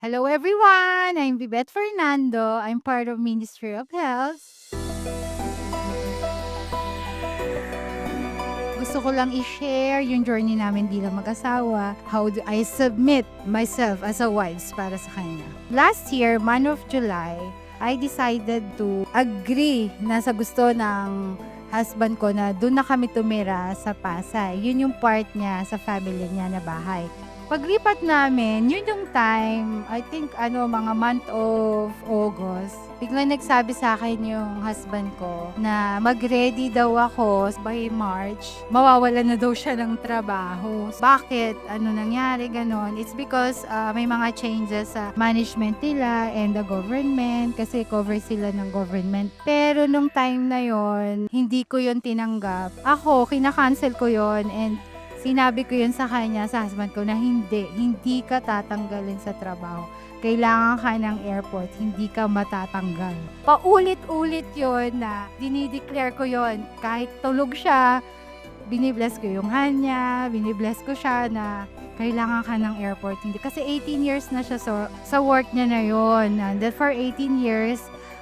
Hello everyone! I'm Vivette Fernando. I'm part of Ministry of Health. Gusto ko lang i-share yung journey namin bilang mag-asawa. How do I submit myself as a wife para sa kanya. Last year, month of July, I decided to agree na sa gusto ng husband ko na doon na kami tumira sa Pasay. Yun yung part niya sa family niya na bahay. Paglipat namin, yun yung time, I think mga month of August, biglang nagsabi sa akin yung husband ko na mag-ready daw ako by March. Mawawalan na daw siya ng trabaho. Bakit? Ano nangyari? Ganon. It's because may mga changes sa management nila and the government kasi cover sila ng government. Pero nung time na yon, hindi ko yon tinanggap. Ako, kinakancel ko yon and sinabi ko yun sa kanya, sa husband ko, na hindi ka tatanggalin sa trabaho. Kailangan ka ng airport, hindi ka matatanggal. Paulit-ulit yun na dinideclare ko yun. Kahit tulog siya, binibless ko yung hand niya, binibless ko siya na kailangan ka ng airport. Hindi. Kasi 18 years na siya sa work niya na yun. And for 18 years,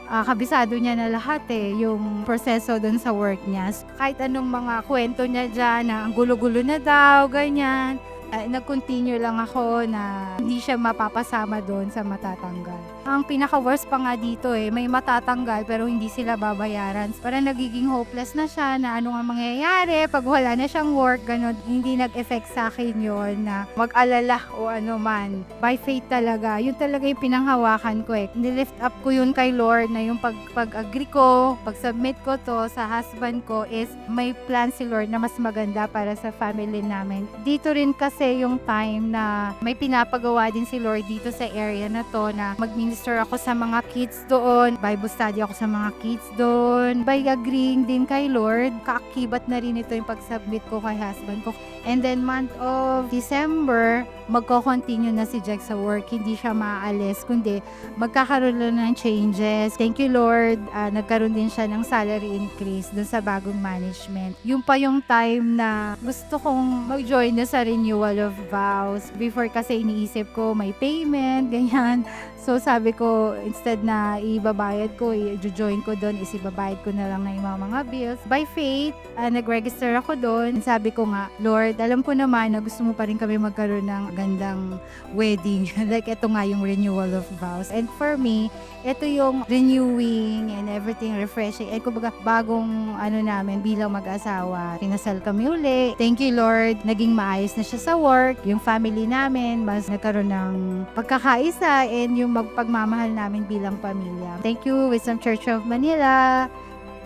kabisado niya na lahat yung proseso dun sa work niya. Kahit anong mga kwento niya dyan na ang gulo-gulo na daw, ganyan. Nag-continue lang ako na hindi siya mapapasama doon sa matatanggal. Ang pinaka-worst pa nga dito may matatanggal pero hindi sila babayaran. Parang nagiging hopeless na siya na ano nga mangyayari pag wala na siyang work, ganun. Hindi nag-effect sa akin yon na mag-alala o ano man. By faith talaga, yun talaga yung pinanghawakan ko Nilift up ko yun kay Lord na yung pag-agree ko, pag-submit ko to sa husband ko is may plan si Lord na mas maganda para sa family namin. Dito rin kasi yung time na may pinapagawa din si Lord dito sa area na to na mag-minister ako sa mga kids doon. Bible study ako sa mga kids doon. By agreeing din kay Lord, kaakibat na rin ito yung pag-submit ko kay husband ko. And then month of December, magko-continue na si Jack sa work. Hindi siya maaalis, kundi magkakaroon lang ng changes. Thank you Lord. Nagkaroon din siya ng salary increase dun sa bagong management. Yung pa yung time na gusto kong mag-join na sa renewal of vows. Before kasi iniisip ko may payment, ganyan. So sabi ko, instead na ibabayad ko, i-join ko doon, ibabayad ko na lang na yung mga bills. By faith, nag-register ako doon. Sabi ko nga, Lord, alam ko naman na gusto mo pa rin kami magkaroon ng gandang wedding. Like ito nga yung renewal of vows. And for me, ito yung renewing and everything, refreshing. And kumbaga, bagong namin bilang mag-asawa. Kinasal kami uli. Thank you Lord, naging maayos na siya sa work. Yung family namin, mas nagkaroon ng pagkakaisa and yung magpagmamahal namin bilang pamilya. Thank you, Wisdom Church of Manila.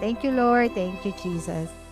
Thank you, Lord. Thank you, Jesus.